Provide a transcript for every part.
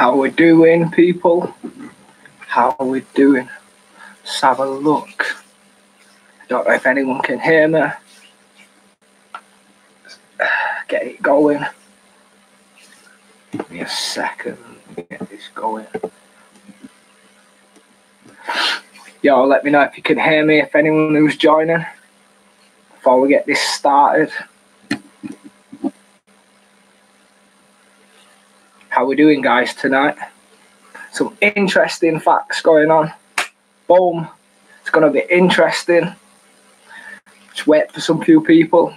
How we doing, people? How are we doing? Let's have a look. I don't know if anyone can hear me. Get it going. Give me a second. Get this going. Yo, let me know if you can hear me, if anyone who's joining, before we get this started. How we doing, guys, tonight? Some interesting facts going on. Boom. It's going to be interesting. Just wait for some few people.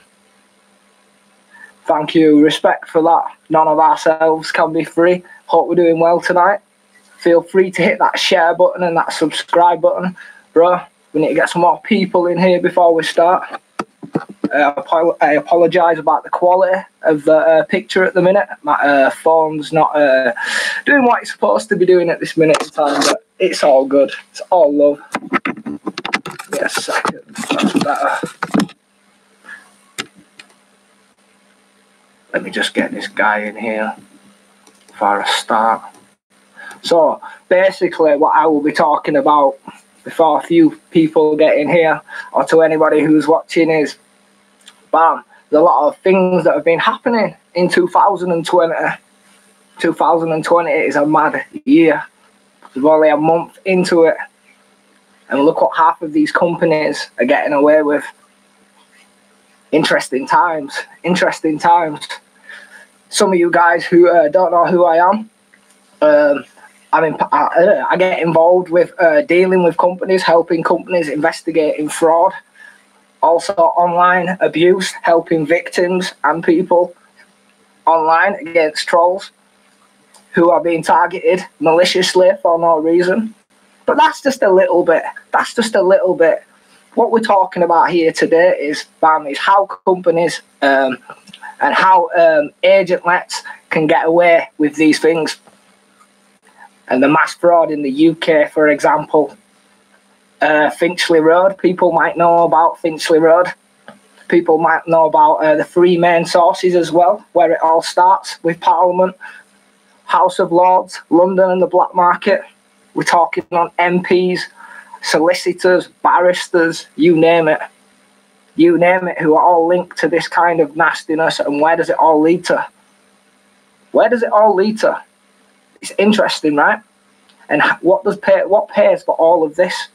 Thank you. Respect for that. None of ourselves can be free. Hope we're doing well tonight. Feel free to hit that share button and that subscribe button. Bro, we need to get some more people in here before we start. I apologise about the quality of the picture at the minute. My phone's not doing what it's supposed to be doing at this minute in time, but it's all good. It's all love. Give me a second. That's better. Let me just get this guy in here before I start. So, basically, what I will be talking about before a few people get in here, or to anybody who's watching, is bam, there's a lot of things that have been happening in 2020. 2020 is a mad year. We're only a month into it. And look what half of these companies are getting away with. Interesting times. Interesting times. Some of you guys who don't know who I am, I get involved with dealing with companies, helping companies investigating fraud. Also online abuse, helping victims and people online against trolls who are being targeted maliciously for no reason. But that's just a little bit. That's just a little bit. What we're talking about here today is how companies and how agentlets can get away with these things. And the mass fraud in the UK, for example. Finchley Road, people might know about Finchley Road. People might know about the three main sources as well, where it all starts with Parliament, House of Lords, London and the black market. We're talking on MPs, solicitors, barristers, you name it. You name it, who are all linked to this kind of nastiness. And where does it all lead to? Where does it all lead to? It's interesting, right? And what pays for all of this?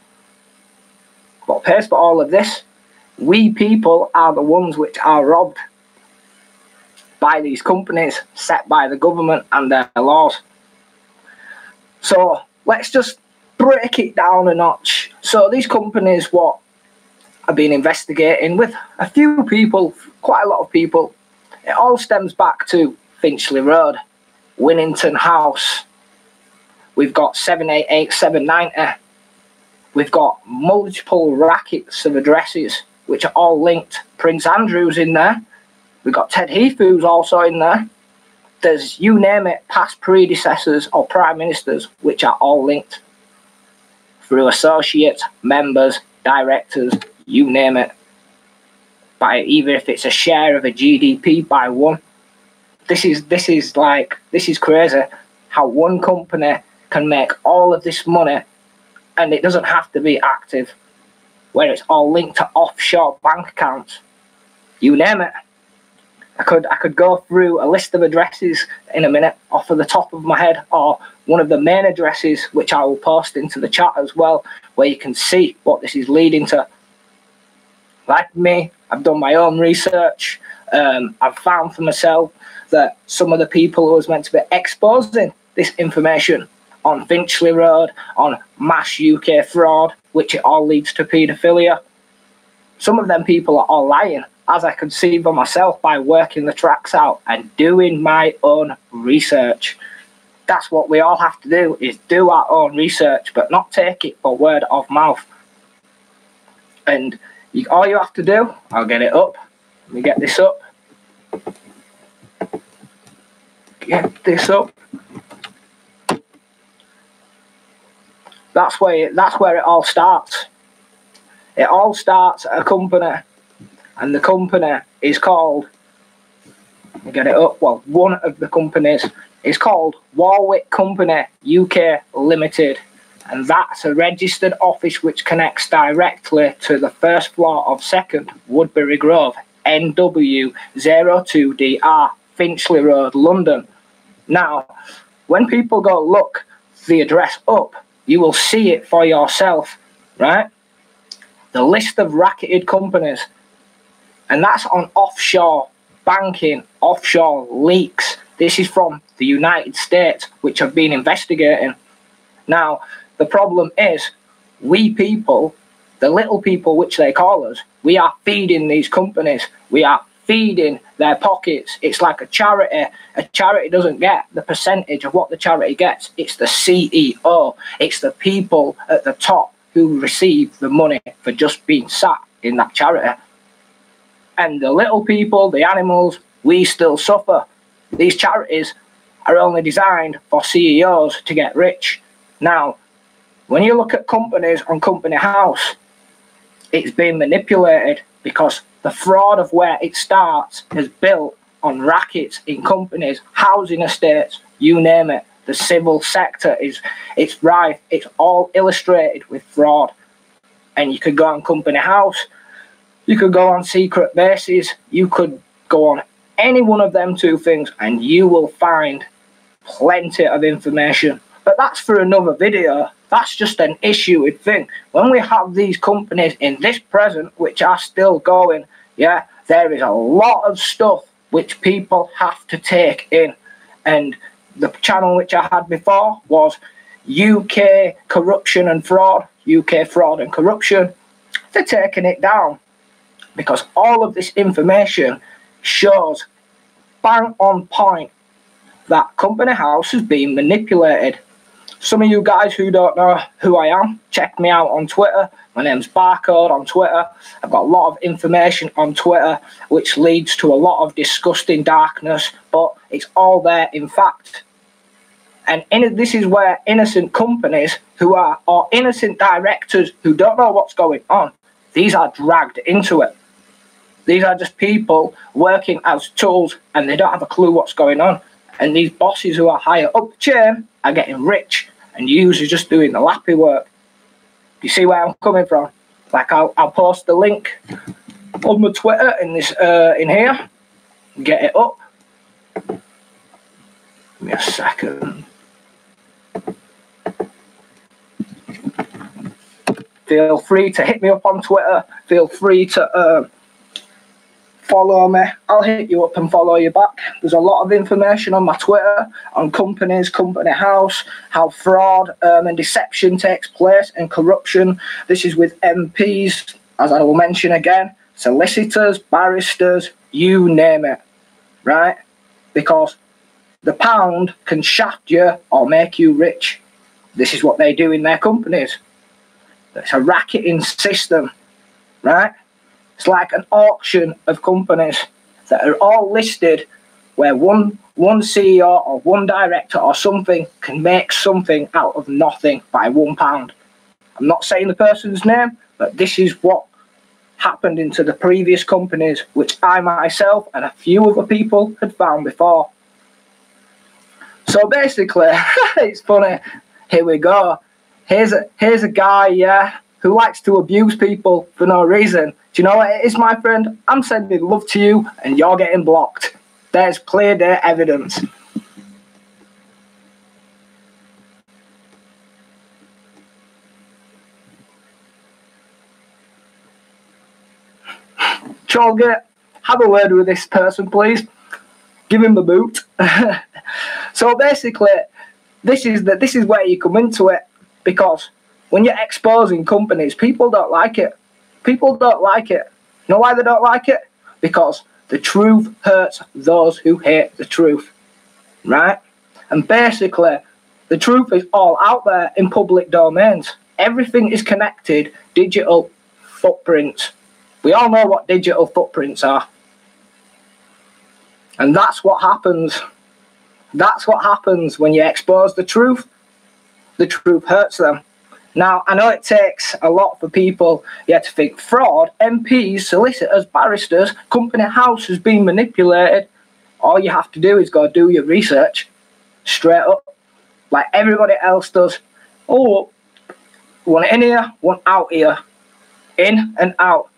What pays for all of this? We people are the ones which are robbed by these companies set by the government and their laws. So let's just break it down a notch. So these companies, what have been investigating with a few people, quite a lot of people, it all stems back to Finchley Road, Winnington House. We've got 788, 790. We've got multiple rackets of addresses which are all linked. Prince Andrew's in there. We've got Ted Heath's also in there. There's, you name it, past predecessors or prime ministers which are all linked through associates, members, directors, you name it. By even if it's a share of a GDP by one. This is crazy how one company can make all of this money. And it doesn't have to be active, where it's all linked to offshore bank accounts. You name it. I could go through a list of addresses in a minute off of the top of my head, or one of the main addresses, which I will post into the chat as well, where you can see what this is leading to. Like me, I've done my own research. I've found for myself that some of the people who was meant to be exposing this information on Finchley Road, on mass UK fraud, which it all leads to paedophilia. Some of them people are all lying, as I could see for myself by working the tracks out and doing my own research. That's what we all have to do, is do our own research, but not take it for word of mouth. And all you have to do, I'll get it up. Let me get this up. Get this up. That's where it all starts. It all starts at a company, and the company is called, let me get it up, well, one of the companies It's called Warwick Company UK Limited, and that's a registered office which connects directly to the first floor of 2nd Woodberry Grove, NW02DR, Finchley Road, London. Now, when people go look the address up, you will see it for yourself, right? The list of racketed companies, and that's on offshore banking, offshore leaks. This is from the United States, which have been investigating. Now, the problem is, we people, the little people which they call us, we are feeding these companies. We are feeding their pockets. It's like a charity. A charity doesn't get the percentage of what the charity gets. It's the CEO. It's the people at the top who receive the money for just being sat in that charity. And the little people, the animals, we still suffer. These charities are only designed for CEOs to get rich. Now, when you look at companies on Company House, it's been manipulated because the fraud of where it starts is built on rackets in companies, housing estates, you name it. The civil sector it's rife. It's all illustrated with fraud. And you could go on Company House, you could go on Secret Bases, you could go on any one of them two things, and you will find plenty of information. But that's for another video. That's just an issued thing. When we have these companies in this present, which are still going, yeah, there is a lot of stuff which people have to take in. And the channel which I had before was UK Corruption and Fraud, UK Fraud and Corruption. They're taking it down because all of this information shows bang on point that Company House is being manipulated. Some of you guys who don't know who I am, check me out on Twitter. My name's PostCode on Twitter. I've got a lot of information on Twitter which leads to a lot of disgusting darkness, but it's all there in fact. And this is where innocent companies or innocent directors who don't know what's going on, these are dragged into it. These are just people working as tools and they don't have a clue what's going on. And these bosses who are higher up the chain are getting rich and you are just doing the lappy work. You see where I'm coming from? Like I'll post the link on my Twitter in here. Get it up. Give me a second. Feel free to hit me up on Twitter. Feel free to follow me. I'll hit you up and follow you back. There's a lot of information on my Twitter on companies, Company House, how fraud and deception takes place and corruption. This is with MPs, as I will mention again, solicitors, barristers, you name it, right? Because the pound can shaft you or make you rich. This is what they do in their companies. It's a racketing system, right? It's like an auction of companies that are all listed where one CEO or one director or something can make something out of nothing by £1. I'm not saying the person's name, but this is what happened into the previous companies, which I myself and a few other people had found before. So basically, it's funny. Here we go. Here's a guy, yeah, who likes to abuse people for no reason. Do you know what it is, my friend? I'm sending love to you and you're getting blocked. There's clear day evidence. Cholgate, have a word with this person, please. Give him the boot. So basically, this is where you come into it, because when you're exposing companies, people don't like it. People don't like it. You know why they don't like it? Because the truth hurts those who hate the truth, right? And basically, the truth is all out there in public domains. Everything is connected, digital footprints. We all know what digital footprints are. And that's what happens. That's what happens when you expose the truth. The truth hurts them. Now, I know it takes a lot for people to think fraud, MPs, solicitors, barristers, Company House has been manipulated. All you have to do is go do your research. straight up, like everybody else does. Oh, one in here, one out here, in and out.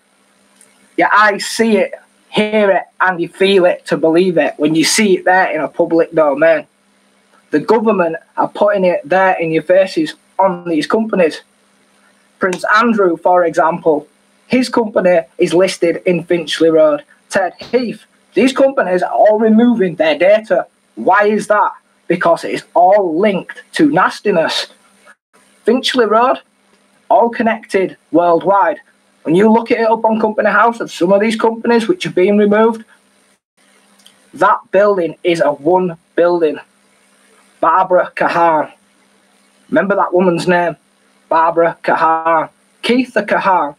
Your eyes see it, hear it, and you feel it to believe it when you see it there in a public domain. The government are putting it there in your faces on these companies. Prince Andrew, for example, his company is listed in Finchley Road. Ted Heath, these companies are all removing their data. Why is that? Because it's all linked to nastiness. Finchley Road, all connected worldwide. When you look it up on Company House of some of these companies which are being removed, that building is a one building. Barbara Kahan. Remember that woman's name? Barbara Kahan. Kieth Kahan.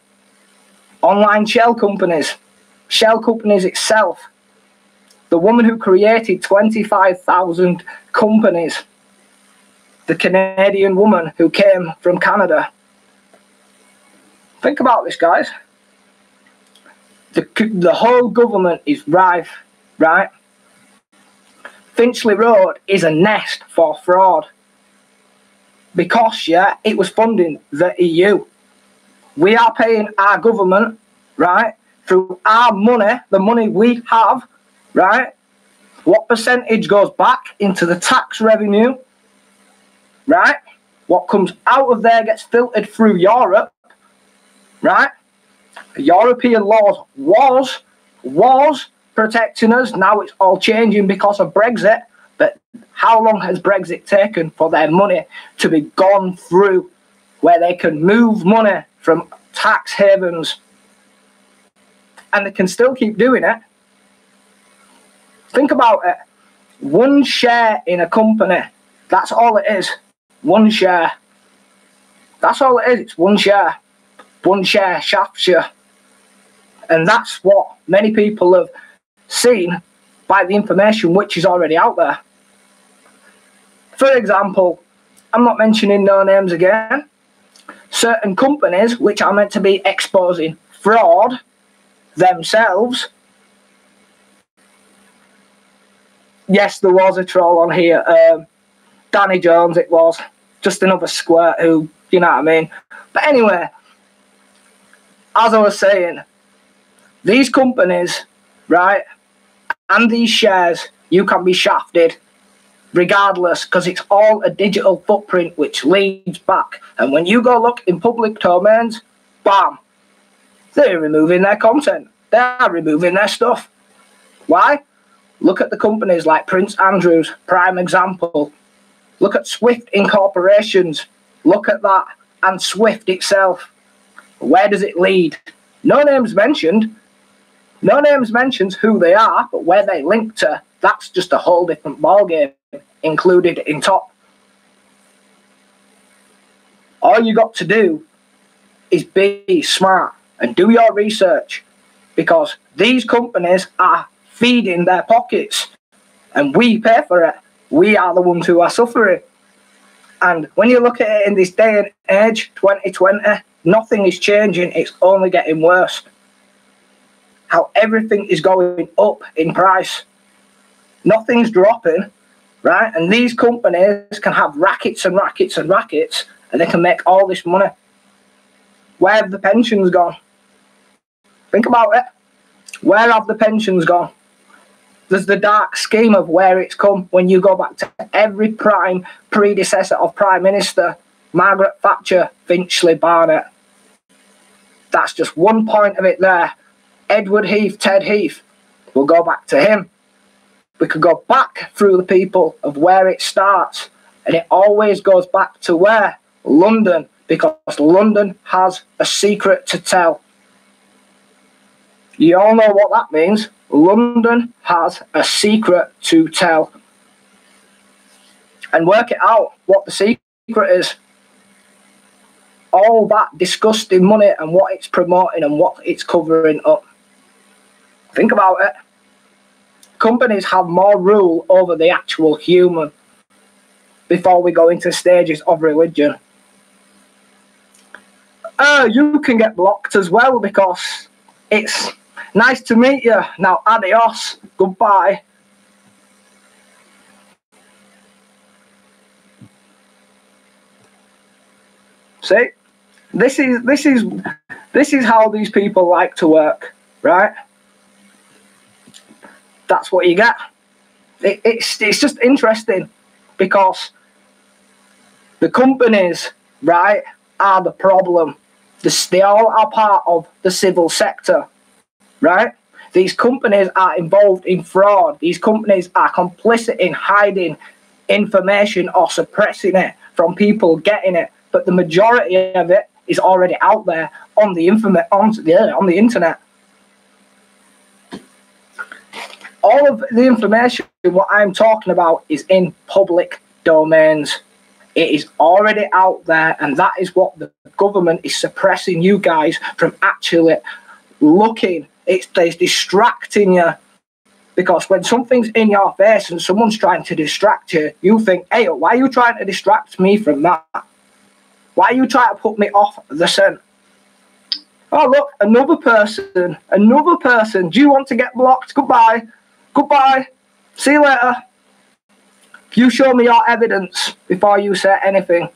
Online shell companies. Shell companies itself. The woman who created 25,000 companies. The Canadian woman who came from Canada. Think about this, guys. The whole government is rife, right? Finchley Road is a nest for fraud. Because, yeah, it was funding the EU. We are paying our government, right, through our money, the money we have, right? What percentage goes back into the tax revenue, right? What comes out of there gets filtered through Europe, right? European laws was protecting us. Now it's all changing because of Brexit. But how long has Brexit taken for their money to be gone through where they can move money from tax havens? And they can still keep doing it. Think about it. One share in a company, that's all it is. One share. That's all it is. It's one share. One share shafts you. And that's what many people have seen by the information which is already out there. For example, I'm not mentioning no names again, certain companies which are meant to be exposing fraud themselves. Yes, there was a troll on here. Danny Jones, it was. Just another squirt who, you know what I mean. But anyway, as I was saying, these companies, right, and these shares, you can be shafted regardless, because it's all a digital footprint which leads back. And when you go look in public domains, bam, they're removing their content. They're removing their stuff. Why? Look at the companies like Prince Andrew's, prime example. Look at Swift Incorporations. Look at that. And Swift itself. Where does it lead? No names mentioned. No names mentions who they are, but where they link to, that's just a whole different ballgame included in top. All you got to do is be smart and do your research, because these companies are feeding their pockets and we pay for it. We are the ones who are suffering. And when you look at it in this day and age, 2020, nothing is changing. It's only getting worse. How everything is going up in price. Nothing's dropping, right? And these companies can have rackets and rackets and rackets, and they can make all this money. Where have the pensions gone? Think about it. Where have the pensions gone? There's the dark scheme of where it's come when you go back to every prime predecessor of Prime Minister, Margaret Thatcher, Finchley, Barnet. That's just one point of it there. Edward Heath, Ted Heath, we'll go back to him. We could go back through the people of where it starts, and it always goes back to where? London, because London has a secret to tell. You all know what that means. London has a secret to tell. And work it out what the secret is. All that disgusting money and what it's promoting and what it's covering up. Think about it. Companies have more rule over the actual human before we go into stages of religion. You can get blocked as well because it's nice to meet you. Now, adios. Goodbye. See, this is how these people like to work, right? That's what you get. It's just interesting because the companies, right, are the problem. They all are part of the civil sector, right? These companies are involved in fraud. These companies are complicit in hiding information or suppressing it from people getting it. But the majority of it is already out there on the on the internet. All of the information, what I'm talking about, is in public domains. It is already out there, and that is what the government is suppressing you guys from actually looking. It's distracting you, because when something's in your face and someone's trying to distract you, you think, hey, why are you trying to distract me from that? Why are you trying to put me off the scent? Oh, look, another person. Do you want to get blocked? Goodbye. Goodbye. See you later. You show me your evidence before you say anything.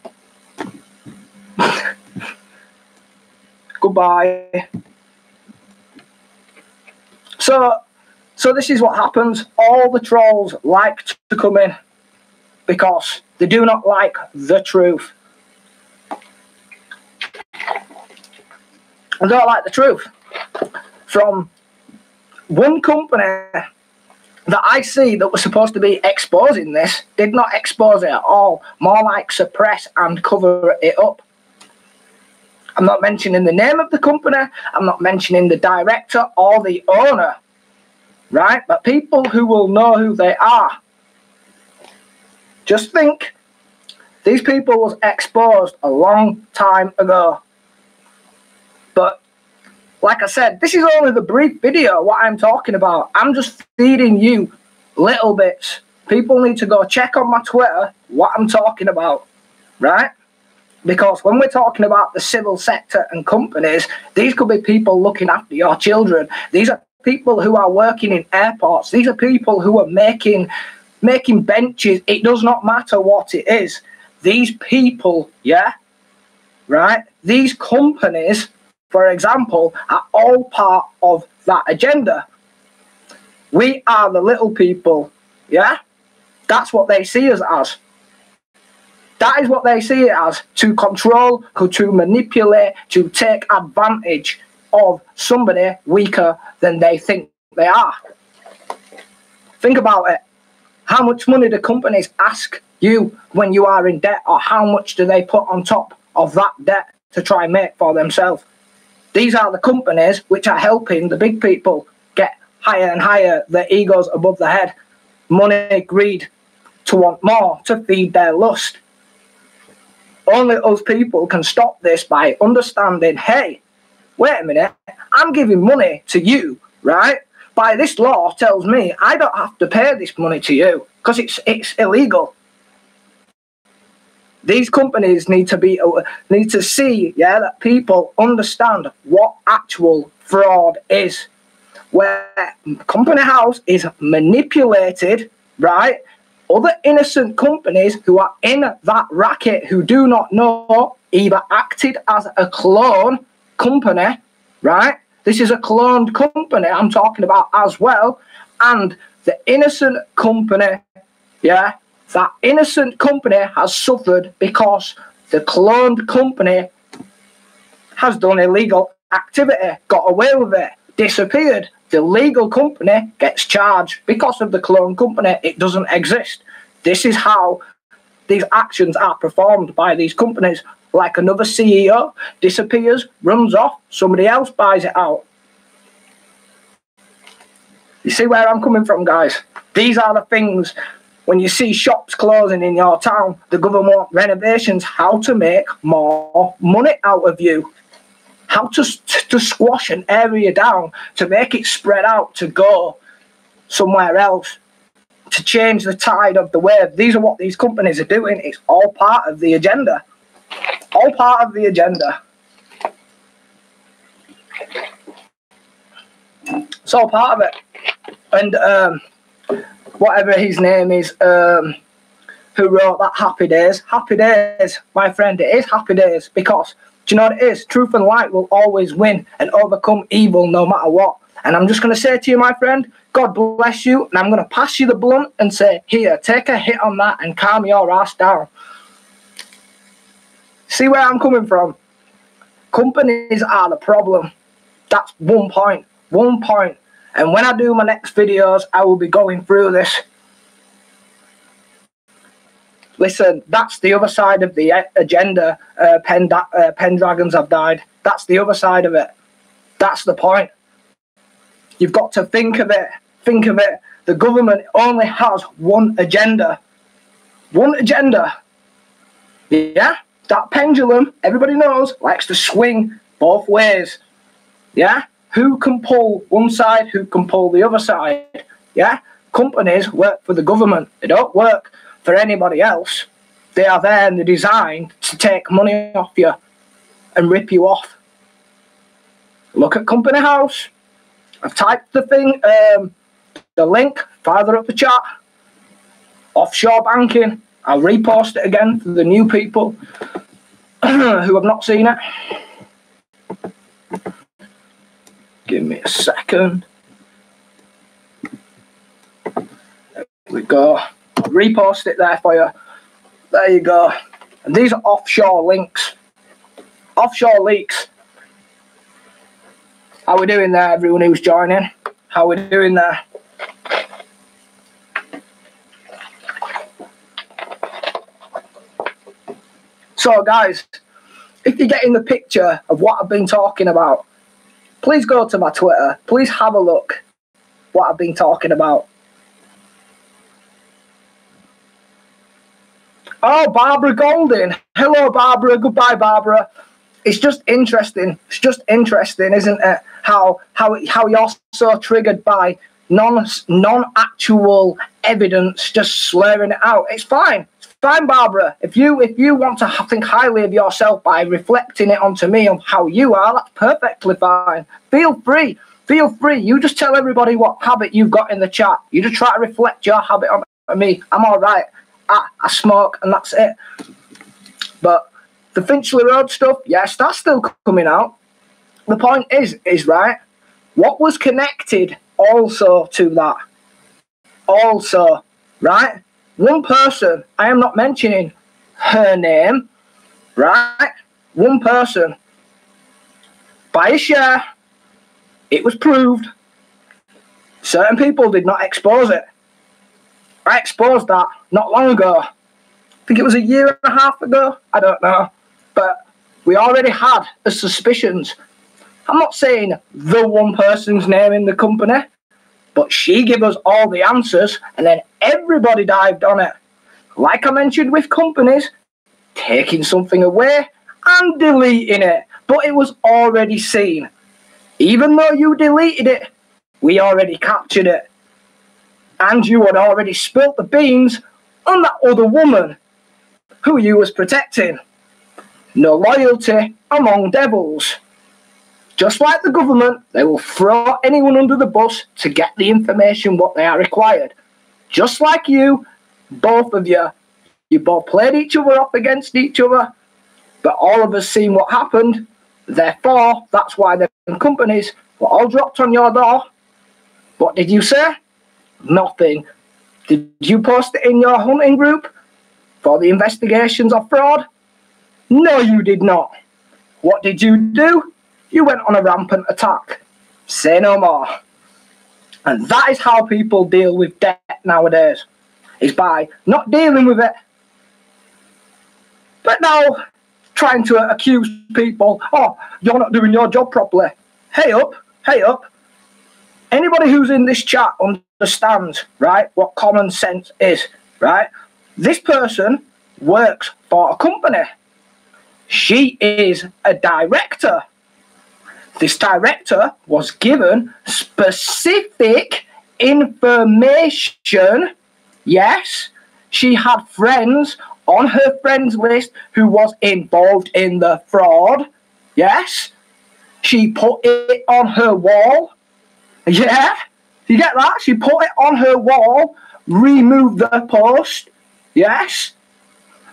Goodbye. So this is what happens. All the trolls like to come in because they do not like the truth. I don't like the truth. From one company that I see that was supposed to be exposing this did not expose it at all. More like suppress and cover it up. I'm not mentioning the name of the company. I'm not mentioning the director or the owner. Right? But people who will know who they are. Just think, these people was exposed a long time ago. But like I said, this is only the brief video, what I'm talking about. I'm just feeding you little bits. People need to go check on my Twitter what I'm talking about, right? Because when we're talking about the civil sector and companies, these could be people looking after your children. These are people who are working in airports. These are people who are making benches. It does not matter what it is. These people, yeah, right? These companies, for example, are all part of that agenda. We are the little people, yeah? That's what they see us as. That is what they see it as, to control, to manipulate, to take advantage of somebody weaker than they think they are. Think about it. How much money do companies ask you when you are in debt, or how much do they put on top of that debt to try and make for themselves? These are the companies which are helping the big people get higher and higher, their egos above their head, money, greed, to want more, to feed their lust. Only us people can stop this by understanding, hey, wait a minute, I'm giving money to you, right? By this law tells me I don't have to pay this money to you because it's illegal. These companies need to see, yeah, that people understand what actual fraud is. Where company house is manipulated, right? Other innocent companies who are in that racket, who do not know, either acted as a clone company, right? This is a cloned company I'm talking about as well. And the innocent company, yeah, that innocent company has suffered because the cloned company has done illegal activity, got away with it, disappeared. The legal company gets charged because of the clone company. It doesn't exist. This is how these actions are performed by these companies. Like another CEO disappears, runs off, somebody else buys it out. You see where I'm coming from, guys? These are the things, when you see shops closing in your town, the government want renovations, how to make more money out of you. How to squash an area down, to make it spread out, to go somewhere else, to change the tide of the wave. These are what these companies are doing. It's all part of the agenda. All part of the agenda. It's all part of it. And whatever his name is, who wrote that happy days. Happy days, my friend, it is happy days, because, do you know what it is? Truth and light will always win and overcome evil no matter what. And I'm just going to say to you, my friend, God bless you, and I'm going to pass you the blunt and say, here, take a hit on that and calm your ass down. See where I'm coming from? Companies are the problem. That's one point. One point. And when I do my next videos, I will be going through this. Listen, that's the other side of the agenda. Pendragons have died. That's the other side of it. That's the point. You've got to think of it. Think of it. The government only has one agenda. One agenda. Yeah? That pendulum, everybody knows, likes to swing both ways. Yeah? Who can pull one side, who can pull the other side? Yeah? Companies work for the government. They don't work for anybody else. They are there and they're designed to take money off you and rip you off. Look at Company House. I've typed the thing, the link, farther up the chat. Offshore banking. I'll repost it again for the new people who have not seen it. Give me a second. There we go. I'll repost it there for you. There you go. And these are offshore links. Offshore leaks. How we doing there, everyone who's joining? How we doing there? So, guys, if you're getting the picture of what I've been talking about, please go to my Twitter. Please have a look what I've been talking about. Oh, Barbara Golding. Hello, Barbara. Goodbye, Barbara. It's just interesting. It's just interesting, isn't it? How you're so triggered by non-actual evidence, just slurring it out. It's fine. It's fine, Barbara. If you want to think highly of yourself by reflecting it onto me on how you are, that's perfectly fine. Feel free. Feel free. You just tell everybody what habit you've got in the chat. You just try to reflect your habit on me. I'm all right. I smoke and that's it. But the Finchley Road stuff, yes, that's still coming out. The point is right, what was connected also to that? Also, right? One person, I am not mentioning her name, right? One person, by a share, it was proved. Certain people did not expose it. I exposed that not long ago. I think it was a year and a half ago. I don't know. But we already had the suspicions. I'm not saying the one person's name in the company, but she gave us all the answers and then everybody dived on it. Like I mentioned with companies, taking something away and deleting it. But it was already seen. Even though you deleted it, we already captured it. And you had already spilt the beans on that other woman who you was protecting. No loyalty among devils. Just like the government, they will throw anyone under the bus to get the information what they are required. Just like you, both of you both played each other off against each other, but all of us seen what happened. Therefore, that's why the companies were all dropped on your door. What did you say? Nothing. Did you post it in your hunting group for the investigations of fraud? No, you did not. What did you do? You went on a rampant attack. Say no more. And that is how people deal with debt nowadays, is by not dealing with it, but now trying to accuse people, oh, you're not doing your job properly. Hey up. Anybody who's in this chat understands, right, what common sense is, right? This person works for a company. She is a director. This director was given specific information. Yes, she had friends on her friends list who was involved in the fraud. Yes, she put it on her wall. Yeah, you get that? She put it on her wall, removed the post. yes,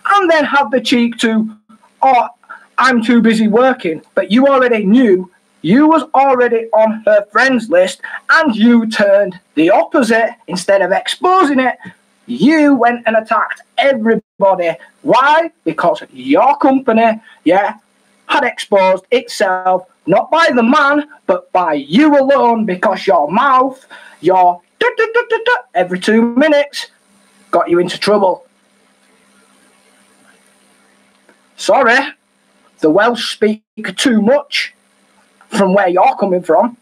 and then have the cheek to, oh, I'm too busy working. But you already knew, you was already on her friends list, and you turned the opposite. Instead of exposing it, you went and attacked everybody. Why? Because your company, yeah, had exposed itself, not by the man, but by you alone, because your mouth, your every 2 minutes got you into trouble. Sorry, the Welsh speak too much from where you're coming from,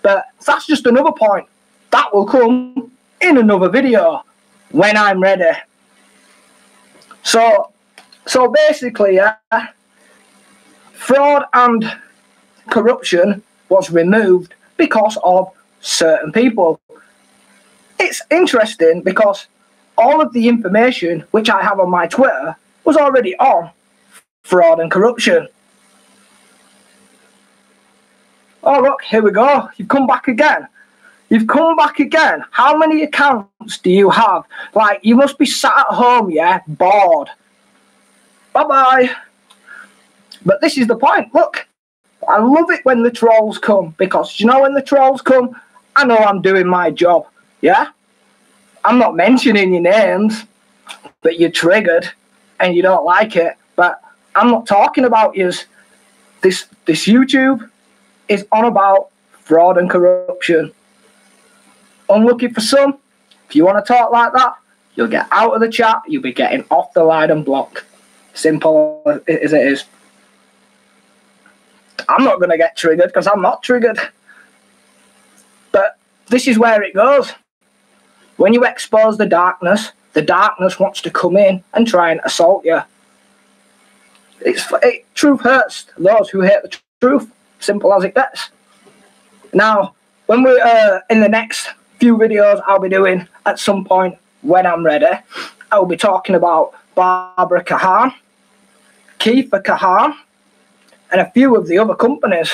but that's just another point. That will come in another video when I'm ready. So basically, yeah, fraud and corruption was removed because of certain people. It's interesting because all of the information which I have on my Twitter was already on fraud and corruption. Oh look, here we go. You've come back again. You've come back again. How many accounts do you have? Like, you must be sat at home, yeah, bored. Bye-bye. But this is the point. Look, I love it when the trolls come, because, you know, when the trolls come, I know I'm doing my job, yeah? I'm not mentioning your names, but you're triggered and you don't like it. But I'm not talking about yous. This YouTube is on about fraud and corruption. Unlucky for some, if you want to talk like that, you'll get out of the chat, you'll be getting off the line and blocked. Simple as it is. I'm not going to get triggered because I'm not triggered. But this is where it goes. When you expose the darkness wants to come in and try and assault you. Truth hurts those who hate the truth. Simple as it gets. Now, when we in the next few videos I'll be doing at some point when I'm ready, I'll be talking about Barbara Kahan, Kieth Kahan, and a few of the other companies,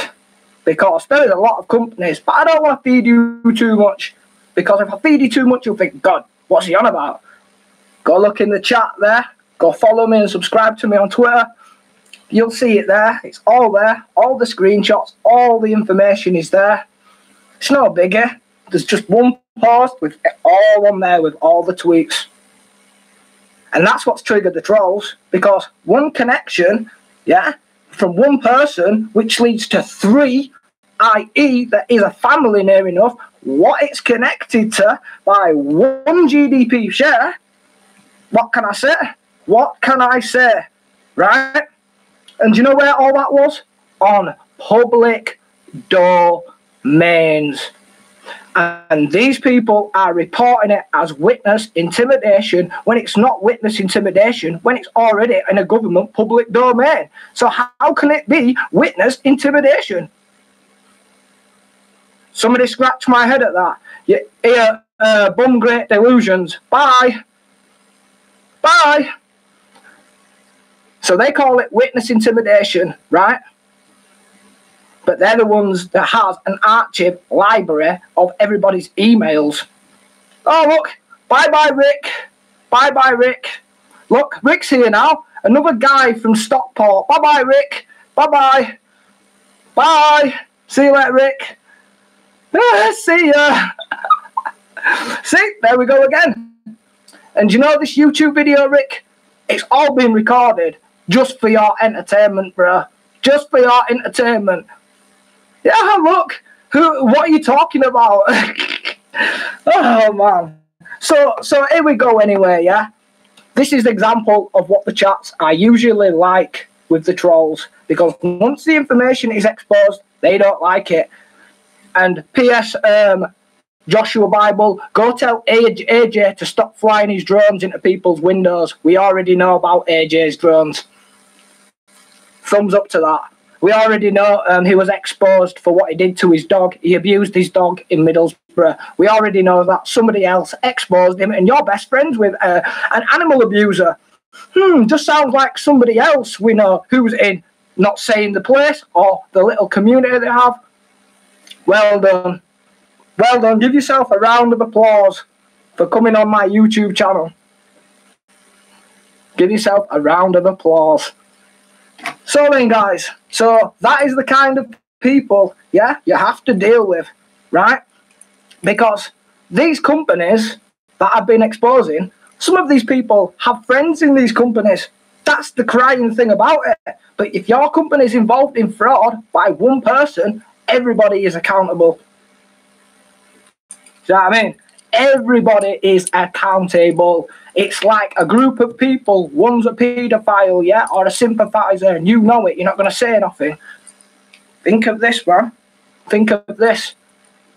because there is a lot of companies, but I don't want to feed you too much, because if I feed you too much, you'll think, God, what's he on about? Go look in the chat there, go follow me and subscribe to me on Twitter. You'll see it there. It's all there. All the screenshots, all the information is there. It's no biggie. There's just one post with all on there with all the tweets. And that's what's triggered the trolls, because one connection, yeah, from one person, which leads to three, i.e. there is a family near enough, what it's connected to by one GDP share, what can I say? What can I say? Right? And do you know where all that was? On public domains. And these people are reporting it as witness intimidation when it's not witness intimidation, when it's already in a government public domain. So how can it be witness intimidation? Somebody scratch my head at that. Yeah, bum great delusions. Bye. Bye. So they call it witness intimidation, right? But they're the ones that has an archive library of everybody's emails. Oh, look. Bye-bye, Rick. Bye-bye, Rick. Look, Rick's here now. Another guy from Stockport. Bye-bye, Rick. Bye-bye. Bye. See you later, Rick. See ya. See, there we go again. And you know this YouTube video, Rick? It's all been recorded just for your entertainment, bro. Just for your entertainment. Yeah, look. What are you talking about? Oh, man. So here we go anyway, yeah? This is the example of what the chats I usually like with the trolls, because once the information is exposed, they don't like it. And P.S. Joshua Bible, go tell AJ to stop flying his drones into people's windows. We already know about AJ's drones. Thumbs up to that. We already know he was exposed for what he did to his dog. He abused his dog in Middlesbrough. We already know that somebody else exposed him, and you're best friends with an animal abuser. Just sounds like somebody else we know who's in, not saying the place or the little community they have. Well done. Well done. Give yourself a round of applause for coming on my YouTube channel. Give yourself a round of applause. So then, guys, so that is the kind of people, yeah, you have to deal with, right? Because these companies that I've been exposing, some of these people have friends in these companies. That's the crying thing about it. But if your company is involved in fraud by one person, everybody is accountable. Do you know what I mean? Everybody is accountable. It's like a group of people. One's a paedophile, yeah, or a sympathiser, and you know it. You're not going to say nothing. Think of this, man. Think of this.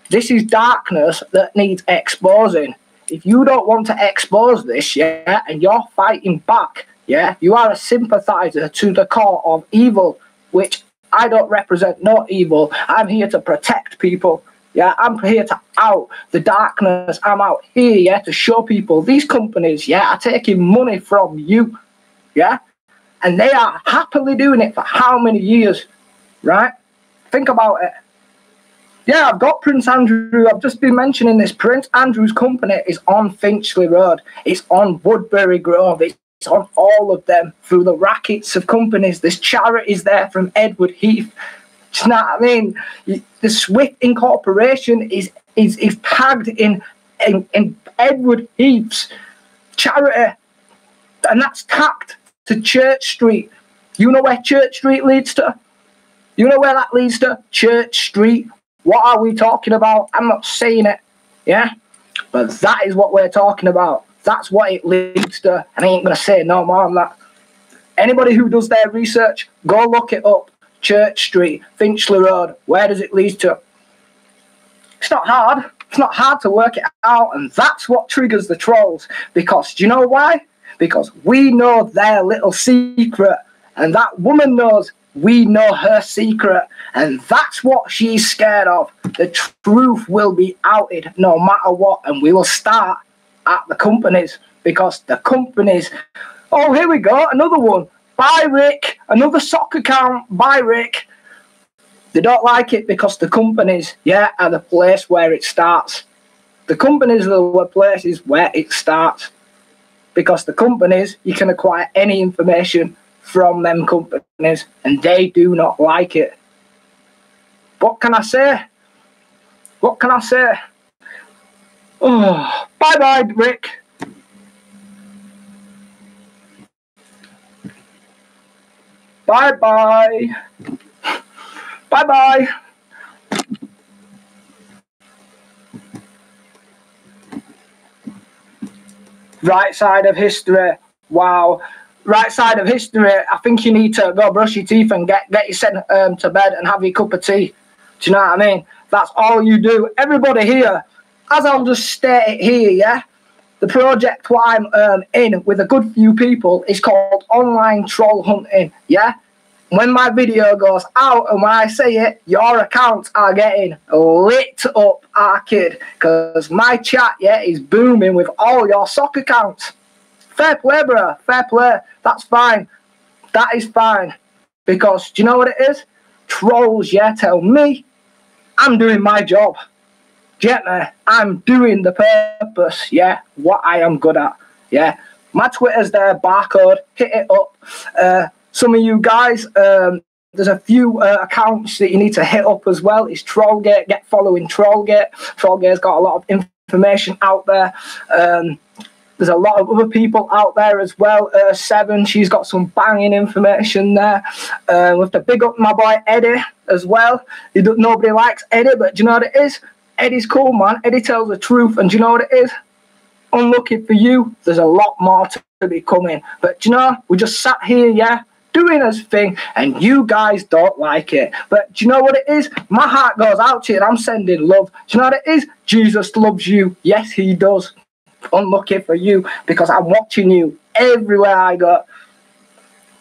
This is darkness that needs exposing. If you don't want to expose this, yeah, and you're fighting back, yeah, you are a sympathiser to the core of evil, which I don't represent no evil. I'm here to protect people. Yeah, I'm here to out the darkness. I'm out here, yeah, to show people these companies, yeah, are taking money from you, yeah, and they are happily doing it for how many years, right? Think about it. Yeah, I've got Prince Andrew. I've just been mentioning this. Prince Andrew's company is on Finchley Road. It's on Woodberry Grove. It's on all of them through the rackets of companies. There's charities there from Edward Heath. Do you know what I mean? The Swift Incorporation is tagged in Edward Heath's charity, and that's tacked to Church Street. You know where Church Street leads to? You know where that leads to? Church Street. What are we talking about? I'm not saying it, yeah? But that is what we're talking about. That's what it leads to. And I ain't going to say no more than that. Anybody who does their research, go look it up. Church Street, Finchley Road, where does it lead to? It's not hard. It's not hard to work it out. And that's what triggers the trolls. Because, do you know why? Because we know their little secret. And that woman knows we know her secret. And that's what she's scared of. The truth will be outed no matter what. And we will start at the companies. Because the companies... Oh, here we go. Another one. Bye, Rick. Another sock account. Bye, Rick. They don't like it because the companies, yeah, are the place where it starts. The companies are the places where it starts. Because the companies, you can acquire any information from them companies, and they do not like it. What can I say? What can I say? Oh, bye-bye, Rick. Bye-bye. Bye-bye. Right side of history. Wow. Right side of history. I think you need to go brush your teeth and get you sent to bed and have your cup of tea. Do you know what I mean? That's all you do. Everybody here, as I'll just state it here, yeah? The project what I'm in with a good few people is called online troll hunting, yeah? When my video goes out and when I say it, your accounts are getting lit up, kid, because my chat, yeah, is booming with all your sock accounts. Fair play, bro. Fair play. That's fine. That is fine. Because, do you know what it is? Trolls, yeah, tell me I'm doing my job. Do you get me? I'm doing the purpose, yeah, what I am good at, yeah. My Twitter's there, barcode, hit it up. Some of you guys, there's a few accounts that you need to hit up as well. It's Trollgate, get following Trollgate. Trollgate's got a lot of information out there. There's a lot of other people out there as well. Seven, she's got some banging information there. We have to big up my boy Eddie as well. Nobody likes Eddie, but do you know what it is? Eddie's cool, man. Eddie tells the truth, and do you know what it is? Unlucky for you, there's a lot more to be coming. But do you know, we just sat here, yeah, doing his thing, and you guys don't like it. But do you know what it is? My heart goes out to you, and I'm sending love. Do you know what it is? Jesus loves you. Yes, he does. Unlucky for you, because I'm watching you everywhere I go.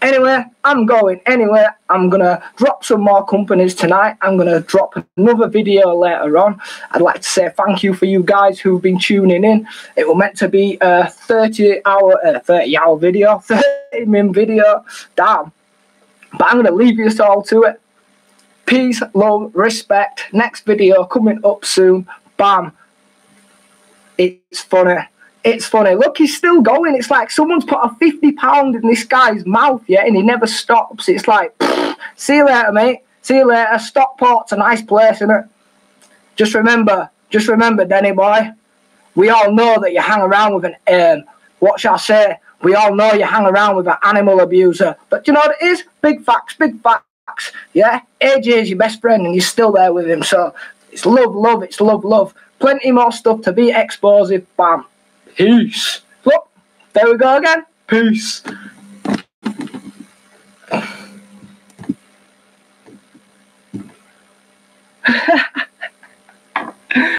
Anyway, I'm going anywhere. I'm going to drop some more companies tonight. I'm going to drop another video later on. I'd like to say thank you for you guys who've been tuning in. It was meant to be a 30-hour video, 30-minute video. Damn. But I'm going to leave you all to it. Peace, love, respect. Next video coming up soon. Bam. It's funny. It's funny. Look, he's still going. It's like someone's put a £50 in this guy's mouth, yeah, and he never stops. It's like, see you later, mate. See you later. Stockport's a nice place, isn't it? Just remember, Denny boy, we all know that you hang around with an, what shall I say? We all know you hang around with an animal abuser. But do you know what it is? Big facts, yeah? AJ is your best friend and you're still there with him. So it's love, it's love. Plenty more stuff to be exposed. Bam. Peace. Look, there we go again. Peace.